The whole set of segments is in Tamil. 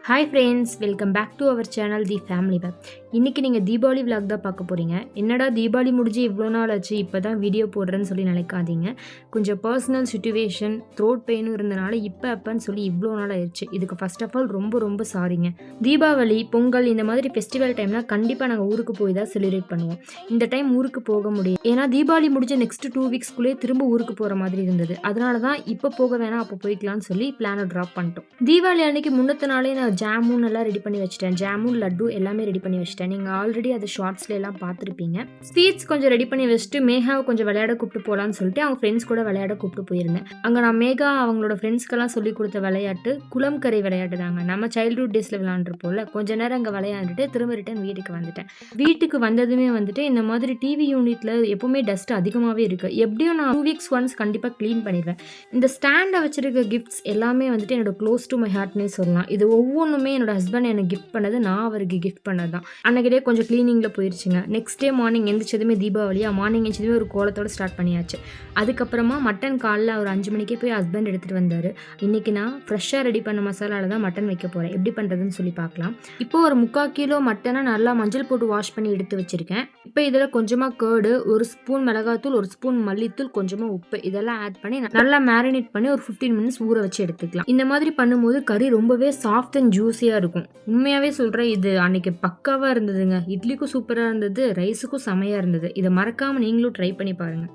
Hi friends, welcome back to our channel the family web. இன்றைக்கி நீங்கள் தீபாவளி விலாக் தான் பார்க்க போகிறீங்க. என்னடா தீபாவளி முடிஞ்சு இவ்வளோ நாள் ஆச்சு, இப்போ தான் வீடியோ போடுறேன்னு சொல்லி நினைக்காதீங்க. கொஞ்சம் பர்சனல் சுச்சுவேஷன், த்ரோட் பெயினும் இருந்தனால இப்போன்னு சொல்லி இவ்வளோ நாள் ஆயிடுச்சு. இதுக்கு ஃபர்ஸ்ட் ஆஃப் ஆல் ரொம்ப ரொம்ப சாரிங்க. தீபாவளி, பொங்கல் இந்த மாதிரி ஃபெஸ்டிவல் டைம்லாம் கண்டிப்பாக நாங்கள் ஊருக்கு போய் தான் செலிப்ரேட் பண்ணுவோம். இந்த டைம் ஊருக்கு போக முடியும், ஏன்னா தீபாவளி முடிஞ்ச நெக்ஸ்ட் 2 வீக்ஸ்க்குள்ளே திரும்ப ஊருக்கு போகிற மாதிரி இருந்தது. அதனால தான் இப்போ போக வேணாம், அப்போ போய்க்கலாம்னு சொல்லி பிளானை ட்ராப் பண்ணிட்டோம். தீபாவளி அன்னைக்கு முன்னத்த நாளே நான் ஜாமுன் எல்லாம் ரெடி பண்ணி வச்சிட்டேன். ஜாமுன், லட்டு எல்லாமே ரெடி பண்ணி வச்சிட்டேன். நீங்கள் ஆல்ரெடி அது ஷார்ட்ஸ்ல எல்லாம் பார்த்துருப்பீங்க. ஸ்வீட்ஸ் கொஞ்சம் ரெடி பண்ணி வச்சுட்டு மேகாவை கொஞ்சம் விளையாட கூப்பிட்டு போகலான்னு சொல்லிட்டு அவங்க ஃப்ரெண்ட்ஸ் கூட விளையாட கூப்பிட்டு போயிருந்தேன். அங்கே நான் மேகா அவங்களோட ஃப்ரெண்ட்ஸ்க்கெல்லாம் சொல்லி கொடுத்த விளையாட்டு குளம் கரை விளையாட்டு தாங்க. நம்ம சைல்ட்ஹுட் டேஸில் விளையாண்டுருப்போம்ல, கொஞ்ச நேரம் அங்கே விளையாண்டுட்டு திரும்ப ரிட்டன் வீட்டுக்கு வந்துட்டேன். வீட்டுக்கு வந்ததுமே வந்துட்டு இந்த மாதிரி டிவி யூனிட்ல எப்பவுமே டஸ்ட் அதிகமாகவே இருக்குது. எப்படியும் நான் 2 வீக்ஸ் ஒன்ஸ் கண்டிப்பாக க்ளீன் பண்ணிடுவேன். இந்த ஸ்டாண்டை வச்சிருக்க கிஃப்ட்ஸ் எல்லாமே வந்துட்டு என்னோட க்ளோஸ் டு மை ஹார்ட்னே சொல்லலாம். இது ஒவ்வொன்றுமே என்னோட ஹஸ்பண்ட் எனக்கு கிஃப்ட் பண்ணது, நான் அவருக்கு கிஃப்ட் பண்ணது தான். அன்னைக்கிட்டே கொஞ்சம் க்ளீனிங்கில் போயிடுச்சுங்க. நெக்ஸ்ட் டே மார்னிங் எந்திரிச்சதுமே தீபாவளியா, மார்னிங் எந்திரிச்சதுமே ஒரு கோலத்தோடு ஸ்டார்ட் பண்ணியாச்சு. அதுக்கப்புறமா மட்டன் காலைல ஒரு 5 மணிக்கே போய் ஹஸ்பண்ட் எடுத்துகிட்டு வந்தார். இன்றைக்கி நான் ஃப்ரெஷ்ஷாக ரெடி பண்ண மசாலாவில் தான் மட்டன் வைக்க போகிறேன். எப்படி பண்ணுறதுன்னு சொல்லி பார்க்கலாம். இப்போது ஒரு 3/4 கிலோ மட்டனை நல்லா மஞ்சள் போட்டு வாஷ் பண்ணி எடுத்து வச்சுருக்கேன். இப்போ இதில் கொஞ்சமாக கேர்டு, 1 ஸ்பூன் மிளகாத்தூள், 1 ஸ்பூன் மல்லித்தூள், கொஞ்சமாக உப்பு இதெல்லாம் ஆட் பண்ணி நல்லா மேரினேட் பண்ணி ஒரு 15 மினிட்ஸ் ஊற வச்சு எடுத்துக்கலாம். இந்த மாதிரி பண்ணும்போது கறி ரொம்பவே சாஃப்ட் அண்ட் ஜூஸியாக இருக்கும். உண்மையாகவே சொல்கிறேன், இது அன்னைக்கு பக்காவாக இருந்ததுங்க. இட்லிக்கும் சூப்பராக இருந்தது, ரைஸுக்கும் செமையாக இருந்தது. இதை மறக்காமல் நீங்களும் ட்ரை பண்ணி பாருங்கள்.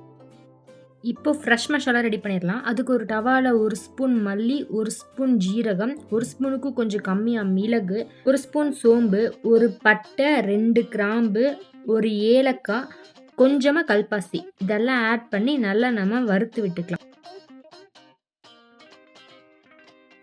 இப்போ ஃப்ரெஷ் மசாலா ரெடி பண்ணிடலாம். அதுக்கு ஒரு டவாவில் 1 ஸ்பூன் மல்லி, 1 ஸ்பூன் ஜீரகம், 1 ஸ்பூனுக்கும் கொஞ்சம் கம்மியாக மிளகு, 1 ஸ்பூன் சோம்பு, 1 பட்டை, 2 கிராம்பு, 1 ஏலக்காய், கொஞ்சமாக கல்பாசி இதெல்லாம் ஆட் பண்ணி நல்லா நம்ம வறுத்து விட்டுக்கலாம்.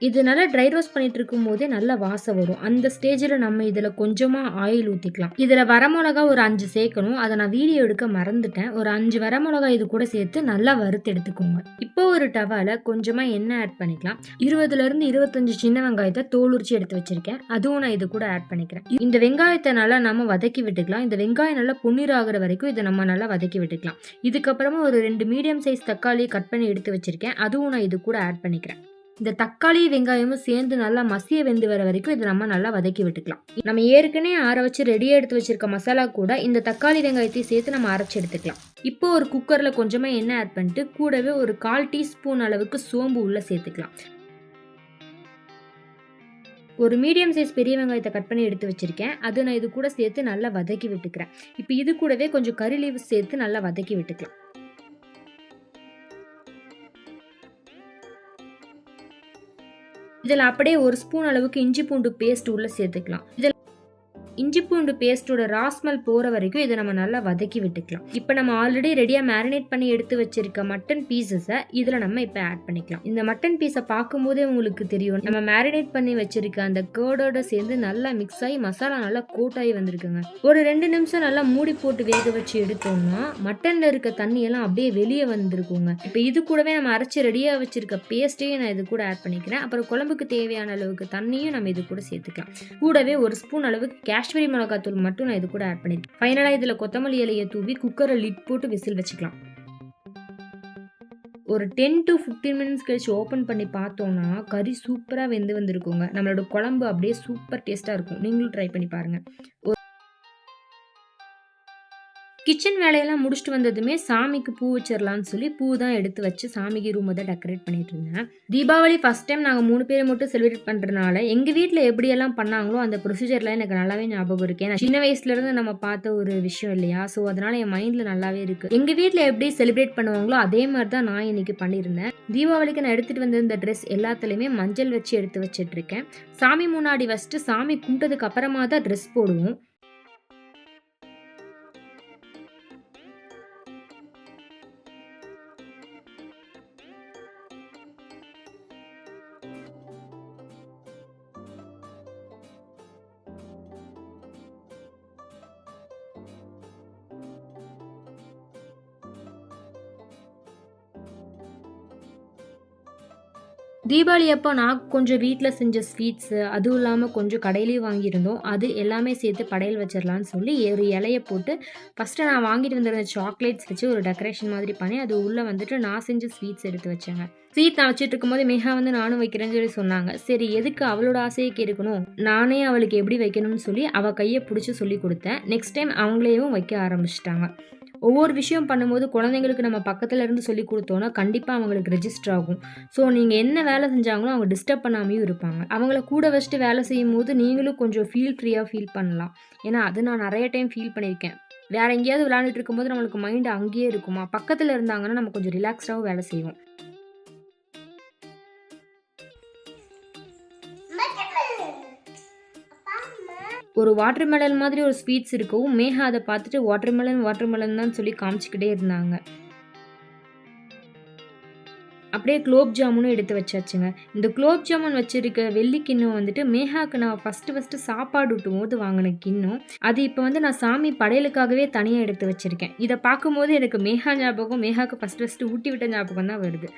இது நல்லா ட்ரை ரோஸ்ட் பண்ணிட்டு இருக்கும் போதே நல்ல வாசம் வரும். அந்த ஸ்டேஜில் நம்ம இதில் கொஞ்சமாக ஆயில் ஊற்றிக்கலாம். இதில் வரமிளகா ஒரு 5 சேர்க்கணும். அதை நான் வீடியோ எடுக்க மறந்துட்டேன். ஒரு 5 வரமிளகா இது கூட சேர்த்து நல்லா வறுத்து எடுத்துக்கோங்க. இப்போ ஒரு டவாவில் கொஞ்சமாக எண்ணெய் ஆட் பண்ணிக்கலாம். 20லேருந்து 25 சின்ன வெங்காயத்தை தோல் உரிச்சு எடுத்து வச்சிருக்கேன். அதுவும் நான் இது கூட ஆட் பண்ணிக்கிறேன். இந்த வெங்காயத்தை நல்லா நம்ம வதக்கி விட்டுக்கலாம். இந்த வெங்காயம் நல்லா பொன்னிற ஆகிற வரைக்கும் இதை நம்ம நல்லா வதக்கி விட்டுக்கலாம். இதுக்கப்புறமா ஒரு 2 மீடியம் சைஸ் தக்காளி கட் பண்ணி எடுத்து வச்சிருக்கேன். அதுவும் நான் இது கூட ஆட் பண்ணிக்கிறேன். இந்த தக்காளி வெங்காயமும் சேர்ந்து நல்லா மசிய வெந்து வர வரைக்கும் இதை நம்ம நல்லா வதக்கி விட்டுக்கலாம். நம்ம ஏற்கனவே ஆற வச்சு ரெடியாக எடுத்து வச்சிருக்க மசாலா கூட இந்த தக்காளி வெங்காயத்தையும் சேர்த்து நம்ம அரைச்சி எடுத்துக்கலாம். இப்போ ஒரு குக்கரில் கொஞ்சமாக எண்ணெய் ஆட் பண்ணிட்டு கூடவே ஒரு 1/4 டீஸ்பூன் அளவுக்கு சோம்பு உள்ளே சேர்த்துக்கலாம். ஒரு மீடியம் சைஸ் பெரிய வெங்காயத்தை கட் பண்ணி எடுத்து வச்சிருக்கேன். அது நான் இது கூட சேர்த்து நல்லா வதக்கி விட்டுக்கிறேன். இப்போ இது கூடவே கொஞ்சம் கறி லீவ்ஸ் சேர்த்து நல்லா வதக்கி விட்டுக்கலாம். இதில் அப்படியே 1 ஸ்பூன் அளவுக்கு இஞ்சி பூண்டு பேஸ்ட் உள்ள சேர்த்துக்கலாம். இதில் இஞ்சி பூண்டு பேஸ்ட்டோட ராஸ்மெல் போகிற வரைக்கும் இதை நம்ம நல்லா வதக்கி விட்டுக்கலாம். இப்போ நம்ம ஆல்ரெடி ரெடியாக மேரினேட் பண்ணி எடுத்து வச்சிருக்க மட்டன் பீசஸை இதில் நம்ம இப்போ ஆட் பண்ணிக்கலாம். இந்த மட்டன் பீஸை பார்க்கும்போதே உங்களுக்கு தெரியும், நம்ம மேரினேட் பண்ணி வச்சிருக்க அந்த கேர்டோட சேர்ந்து நல்லா மிக்ஸ் ஆகி மசாலா நல்லா கோட் ஆகி வந்திருக்குங்க. ஒரு 2 நிமிஷம் நல்லா மூடி போட்டு வேக வச்சு எடுத்தோம்னா மட்டனில் இருக்க தண்ணியெல்லாம் அப்படியே வெளியே வந்திருக்குங்க. இப்போ இது கூடவே நம்ம அரைச்சி ரெடியாக வச்சிருக்க பேஸ்ட்டையும் நான் இது கூட ஆட் பண்ணிக்கிறேன். அப்புறம் குழம்புக்கு தேவையான அளவுக்கு தண்ணியும் நம்ம இது கூட சேர்த்துக்கலாம். கூடவே 1 ஸ்பூன் அளவுக்கு காஷ்மீரி மிளகாத்தூள் மட்டும் நான் இது கூட ஆட் பண்ணிருக்கேன். ஃபைனலாக இதில் கொத்தமல்லி இலையை தூவி குக்கரை லிட் போட்டு விசில் வச்சுக்கலாம். ஒரு 10 to 15 மினிட்ஸ் கழிச்சு ஓப்பன் பண்ணி பார்த்தோம்னா கறி சூப்பராக வெந்து வந்திருக்குங்க. நம்மளோட குழம்பு அப்படியே சூப்பர் டேஸ்ட்டாக இருக்கும். நீங்களும் ட்ரை பண்ணி பாருங்கள். கிச்சன் வேலையெல்லாம் முடிச்சுட்டு வந்ததுமே சாமிக்கு பூ வச்சிடலான்னு சொல்லி பூ தான் எடுத்து வச்சு சாமிக்கு ரூமை தான் டெக்கரேட் பண்ணிட்டு இருந்தேன். தீபாவளி ஃபர்ஸ்ட் டைம் நாங்கள் 3 பேரை மட்டும் செலிப்ரேட் பண்ணுறதுனால எங்கள் வீட்டில் எப்படியெல்லாம் பண்ணாங்களோ அந்த ப்ரொசீஜர்லாம் எனக்கு நல்லாவே ஞாபகம் இருக்கு. ஏன்னா சின்ன வயசுலேருந்து நம்ம பார்த்த ஒரு விஷயம் இல்லையா, ஸோ அதனால என் மைண்டில் நல்லாவே இருக்கு. எங்கள் வீட்டில் எப்படி செலிப்ரேட் பண்ணுவாங்களோ அதே மாதிரி தான் நான் இன்னைக்கு பண்ணியிருந்தேன். தீபாவளிக்கு நான் எடுத்துகிட்டு வந்திருந்த ட்ரெஸ் எல்லாத்துலேயுமே மஞ்சள் வச்சு எடுத்து வச்சுட்டு இருக்கேன். சாமி முன்னாடி வச்சுட்டு சாமி கும்பிட்டதுக்கு அப்புறமா தான் ட்ரெஸ் போடுவோம். தீபாவளி அப்போ நான் கொஞ்சம் வீட்டில் செஞ்ச ஸ்வீட்ஸு, அதுவும் இல்லாமல் கொஞ்சம் கடையிலேயும் வாங்கியிருந்தோம். அது எல்லாமே சேர்த்து படையல் வச்சிடலான்னு சொல்லி ஒரு இலைய போட்டு ஃபஸ்ட்டு நான் வாங்கிட்டு வந்திருந்த சாக்லேட்ஸ் வச்சு ஒரு டெக்கரேஷன் மாதிரி பண்ணி அது உள்ளே வந்துட்டு நான் செஞ்ச ஸ்வீட்ஸ் எடுத்து வச்சேங்க. ஸ்வீட் நான் வச்சுட்டு இருக்கும்போது மேகா வந்து நானும் வைக்கிறேன்னு சொல்லி சொன்னாங்க. சரி எதுக்கு அவளோட ஆசையை கெடுக்கணும், நானே அவளுக்கு எப்படி வைக்கணும்னு சொல்லி அவள் கையை பிடிச்சி சொல்லி கொடுத்தேன். நெக்ஸ்ட் டைம் அவங்களேயும் வைக்க ஆரம்பிச்சிட்டாங்க. ஒவ்வொரு விஷயம் பண்ணும்போது குழந்தைங்களுக்கு நம்ம பக்கத்தில் இருந்து சொல்லி கொடுத்தோன்னா கண்டிப்பாக அவங்களுக்கு ரெஜிஸ்டர் ஆகும். ஸோ நீங்கள் என்ன வேலை செஞ்சாங்களோ அவங்க டிஸ்டர்ப் பண்ணாமையும் இருப்பாங்க. அவங்கள கூட வச்சுட்டு வேலை செய்யும் போது நீங்களும் கொஞ்சம் ஃப்ரீயாக ஃபீல் பண்ணலாம். ஏன்னா அது நான் நிறைய டைம் ஃபீல் பண்ணியிருக்கேன். வேறு எங்கேயாவது விளையாண்டுட்டு இருக்கும்போது நம்மளுக்கு மைண்டு அங்கேயே இருக்குமா, பக்கத்தில் இருந்தாங்கன்னா நம்ம கொஞ்சம் ரிலாக்ஸ்டாகவும் வேலை செய்வோம். ஒரு வாட்டர்மெலன் மாதிரி ஒரு ஸ்வீட்ஸ் இருக்கவும் மேகா அதை பார்த்துட்டு வாட்டர்மெலன் தான் சொல்லி காமிச்சிக்கிட்டே இருந்தாங்க. அப்படியே குலோப் ஜாமுனும் எடுத்து வச்சாச்சுங்க. இந்த குலோப் ஜாமுன் வச்சிருக்க வெள்ளி கிண்ணம் வந்துட்டு மேகாவுக்கு நான் ஃபஸ்ட்டு சாப்பாடு ஊட்டும் போது வாங்கின கிண்ணம். அது இப்போ வந்து நான் சாமி படையலுக்காகவே தனியாக எடுத்து வச்சுருக்கேன். இதை பார்க்கும்போது எனக்கு மேகா ஞாபகம், மேகாவுக்கு ஃபஸ்ட்டு ஊட்டி விட்ட ஞாபகம் தான் வருது.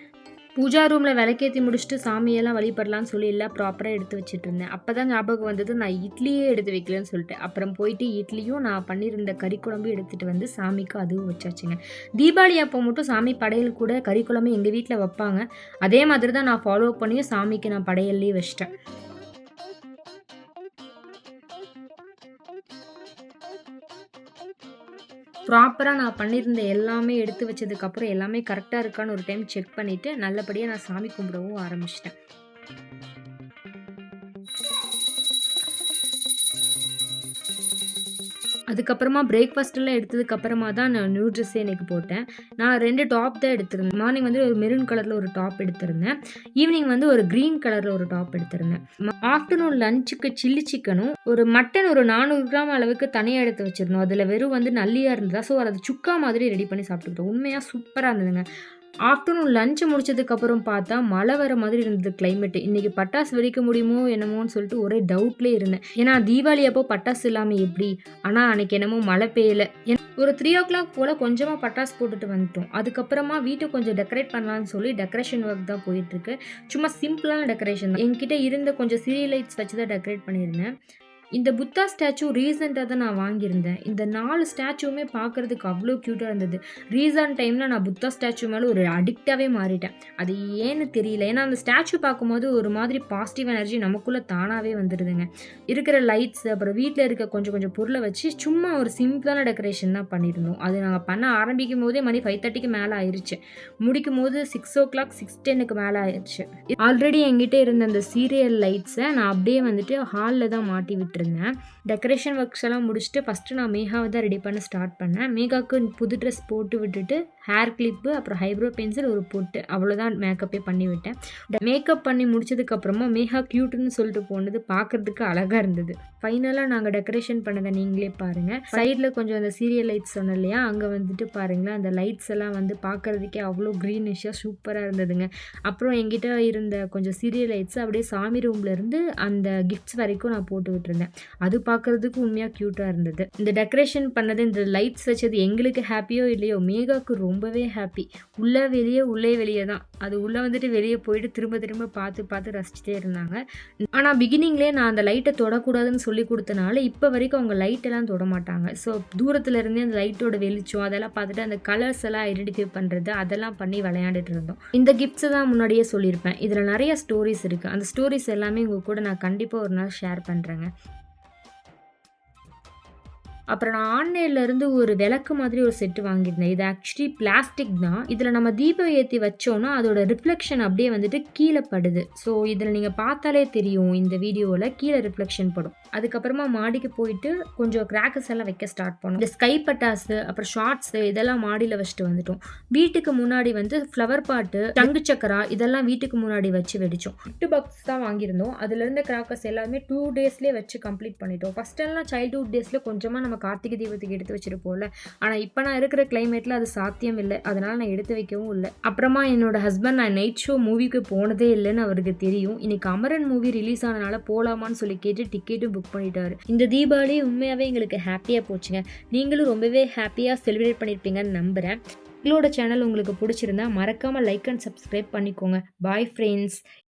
பூஜா ரூமில் விளக்கேற்றி முடிச்சுட்டு சாமியெல்லாம் வழிபடலான்னு சொல்லி எல்லாம் ப்ராப்பராக எடுத்து வச்சுட்டு இருந்தேன். அப்போ தான் ஞாபகம் வந்தது நான் இட்லியே எடுத்து வைக்கலன்னு சொல்லிட்டு. அப்புறம் போயிட்டு இட்லியும் நான் பண்ணியிருந்த கறி குழம்பு எடுத்துகிட்டு வந்து சாமிக்கு அதுவும் வச்சாச்சுங்க. தீபாவளி அப்போ மட்டும் சாமி படையல் கூட கறி குழம்பு எங்கள் வீட்டில் வைப்பாங்க. அதே மாதிரி தான் நான் ஃபாலோ பண்ணியும் சாமிக்கு நான் படையல்லே வச்சிட்டேன். ப்ராப்பராக நான் பண்ணியிருந்த எல்லாமே எடுத்து வச்சதுக்கப்புறம் எல்லாமே கரெக்டாக இருக்கான்னு ஒரு டைம் செக் பண்ணிவிட்டு நல்லபடியாக நான் சாமி கும்பிடவும் ஆரம்பிச்சிட்டேன். அதுக்கப்புறமா பிரேக்ஃபாஸ்ட்டெல்லாம் எடுத்ததுக்கப்புறமா தான் நான் நியூ ட்ரெஸ்ஸே எனக்கு போட்டேன். நான் 2 டாப் தான் எடுத்திருந்தேன். மார்னிங் வந்து ஒரு மெரூன் கலரில் ஒரு டாப் எடுத்திருந்தேன். ஈவினிங் வந்து ஒரு க்ரீன் கலரில் ஒரு டாப் எடுத்திருந்தேன். ஆஃப்டர்நூன் லஞ்சுக்கு சில்லி சிக்கனும் ஒரு மட்டன் ஒரு 400 கிராம் அளவுக்கு தனியாக எடுத்து வச்சுருந்தோம். அதில் வெறும் வந்து நல்லியாக இருந்ததா, ஸோ அதை சுக்கா மாதிரி ரெடி பண்ணி சாப்பிட்டுக்கிட்டோம். உண்மையாக சூப்பராக இருந்ததுங்க. ஆஃப்டர்நூன் லஞ்சு முடிச்சதுக்கப்புறம் பார்த்தா மழை வர மாதிரி இருந்தது கிளைமேட்டு. இன்றைக்கி பட்டாசு வெடிக்க முடியுமோ என்னமோன்னு சொல்லிட்டு ஒரே டவுட்லேயே இருந்தேன். ஏன்னா தீபாவளி அப்போ பட்டாசு இல்லாமல் எப்படி, ஆனால் அன்றைக்கி என்னமோ மழை பெய்யலை. ஒரு 3 o'clock போல் கொஞ்சமாக பட்டாசு போட்டுட்டு வந்துட்டோம். அதுக்கப்புறமா வீட்டை கொஞ்சம் டெக்கரேட் பண்ணலான்னு சொல்லி டெக்கரேஷன் ஒர்க் தான் போயிட்டுருக்கு. சும்மா சிம்பிளான டெக்கரேஷன் தான். என்கிட்ட இருந்த கொஞ்சம் சீரியல் லைட்ஸ் வச்சு தான் டெக்கரேட் பண்ணியிருந்தேன். இந்த புத்தா ஸ்டாச்சு ரீசெண்டாக தான் நான் வாங்கியிருந்தேன். இந்த 4 ஸ்டாச்சுவுமே பார்க்குறதுக்கு அவ்வளோ க்யூட்டாக இருந்தது. ரீசன்ட் டைமில் நான் புத்தா ஸ்டாச்சு மேலே ஒரு அடிக்டாகவே மாறிட்டேன். அது ஏன்னு தெரியல. ஏன்னா அந்த ஸ்டாச்சு பார்க்கும்போது ஒரு மாதிரி பாசிட்டிவ் எனர்ஜி நமக்குள்ளே தானாகவே வந்துடுதுங்க. இருக்கிற லைட்ஸ் அப்புறம் வீட்டில் இருக்க கொஞ்சம் பொருளை வச்சு சும்மா ஒரு சிம்பிளான டெக்கரேஷன் தான் பண்ணியிருந்தோம். அது நாங்கள் பண்ண ஆரம்பிக்கும் போதே மணி 5:30க்கு மேலே ஆயிடுச்சு. முடிக்கும் போது 6 o'clock 6:10க்கு மேலே ஆயிடுச்சு. ஆல்ரெடி என்கிட்ட இருந்த அந்த சீரியல் லைட்ஸை நான் அப்படியே வந்துட்டு ஹாலில் தான் மாட்டி விட்டு இருந்தேன். டெக்கரேஷன் ஒர்க்ஸ் எல்லாம் முடிச்சுட்டு ஃபஸ்ட்டு நான் மேகாவை தான் ரெடி பண்ண ஸ்டார்ட் பண்ணேன். மேகாவுக்கு புது ட்ரெஸ் போட்டு விட்டுட்டு ஹேர் கிளிப்பு அப்புறம் ஹைப்ரோ பென்சில் ஒரு பொட்டு, அவ்வளோதான் மேக்கப்பே பண்ணி விட்டேன். மேக்கப் பண்ணி முடிச்சதுக்கப்புறமா மேகா க்யூட்டுன்னு சொல்லிட்டு போனது பார்க்குறதுக்கு அழகாக இருந்தது. ஃபைனலாக நாங்கள் டெக்கரேஷன் பண்ணதை நீங்களே பாருங்கள். சைடில் கொஞ்சம் அந்த சீரியல் லைட்ஸ் சொன்னோம் இல்லையா, அங்கே வந்துட்டு பாருங்களேன் அந்த லைட்ஸ் எல்லாம் வந்து பார்க்குறதுக்கே அவ்வளோ க்ரீனிஷாக சூப்பராக இருந்ததுங்க. அப்புறம் என்கிட்ட இருந்த கொஞ்சம் சீரியல் லைட்ஸ் அப்படியே சாமி ரூம்லேருந்து அந்த கிஃப்ட்ஸ் வரைக்கும் நான் போட்டு விட்டுருந்தேன். அது பார்க்குறதுக்கு உண்மையாக க்யூட்டாக இருந்தது. இந்த டெக்கரேஷன் பண்ணது, இந்த லைட்ஸ் வச்சது எங்களுக்கு ஹாப்பியோ இல்லையோ மேகாவுக்கு ரொம்பவே ஹாப்பி. உள்ளே வெளியே தான். அது உள்ளே வந்துட்டு வெளியே போயிட்டு திரும்ப பார்த்து ரசிச்சுட்டே இருந்தாங்க. ஆனால் பிகினிங்லேயே நான் அந்த லைட்டை தொடக்கூடாதுன்னு சொல்லி கொடுத்தனால இப்போ வரைக்கும் அவங்க லைட்டெல்லாம் தொட மாட்டாங்க. ஸோ தூரத்தில் இருந்தே அந்த லைட்டோட வெளிச்சம் அதெல்லாம் பார்த்துட்டு அந்த கலர்ஸ் எல்லாம் ஐடென்டிஃபை பண்ணுறது அதெல்லாம் பண்ணி விளையாண்டுட்டு இருந்தோம். இந்த கிஃப்ட்ஸை தான் முன்னாடியே சொல்லியிருப்பேன். இதில் நிறைய ஸ்டோரிஸ் இருக்குது. அந்த ஸ்டோரிஸ் எல்லாமே உங்கள் கூட நான் கண்டிப்பாக ஒரு நாள் ஷேர் பண்ணுறேங்க. அப்புறம் நான் ஆன்லைன்லேருந்து ஒரு விளக்கு மாதிரி ஒரு செட்டு வாங்கியிருந்தேன். இது ஆக்சுவலி பிளாஸ்டிக் தான். இதில் நம்ம தீபம் ஏற்றி வச்சோன்னா அதோட ரிஃப்ளெக்ஷன் அப்படியே வந்துட்டு கீழே படுது. ஸோ இதில் நீங்கள் பார்த்தாலே தெரியும், இந்த வீடியோவில் கீழே ரிஃப்ளெக்ஷன் படும். அதுக்கப்புறமா மாடிக்கு போயிட்டு கொஞ்சம் கிராக்கர்ஸ் எல்லாம் வைக்க ஸ்டார்ட் பண்ணோம். இந்த ஸ்கை பட்டாசு அப்புறம் ஷார்ட்ஸு இதெல்லாம் மாடியில் வச்சுட்டு வந்துட்டோம். வீட்டுக்கு முன்னாடி வந்து ஃப்ளவர் பாட்டு, தங்கு சக்கரா இதெல்லாம் வீட்டுக்கு முன்னாடி வச்சு வெடித்தோம். 8 பாக்ஸ் தான் வாங்கியிருந்தோம். அதுலேருந்து கிராக்கர்ஸ் எல்லாமே 2 daysலேயே வச்சு கம்ப்ளீட் பண்ணிட்டோம். ஃபஸ்ட்டெல்லாம் சைல்ட்ஹுட் டேஸில் கொஞ்சமாக நம்ம கார்த்திகை தீபத்துக்கு எடுத்து வச்சிருப்போம்ல. ஆனால் இப்போ நான் இருக்கிற கிளைமேட்டில் அது சாத்தியம் இல்லை. அதனால் நான் எடுத்து வைக்கவும் இல்லை. அப்புறமா என்னோட ஹஸ்பண்ட் நான் நைட் ஷோ மூவிக்கு போனதே இல்லைன்னு அவருக்கு தெரியும். இன்னைக்கு அமரன் மூவி ரிலீஸ் ஆனனால போகலாமான்னு சொல்லி கேட்டு டிக்கெட்டும் புக் பண்ணிட்டாரு. இந்த தீபாவளி உண்மையாகவே எங்களுக்கு ஹாப்பியாக போச்சுங்க. நீங்களும் ரொம்பவே ஹாப்பியாக செலிப்ரேட் பண்ணியிருப்பீங்கன்னு நம்புகிறேன். எங்களோட சேனல் உங்களுக்கு பிடிச்சிருந்தா மறக்காமல் லைக் அண்ட் சப்ஸ்கிரைப் பண்ணிக்கோங்க. Bye friends.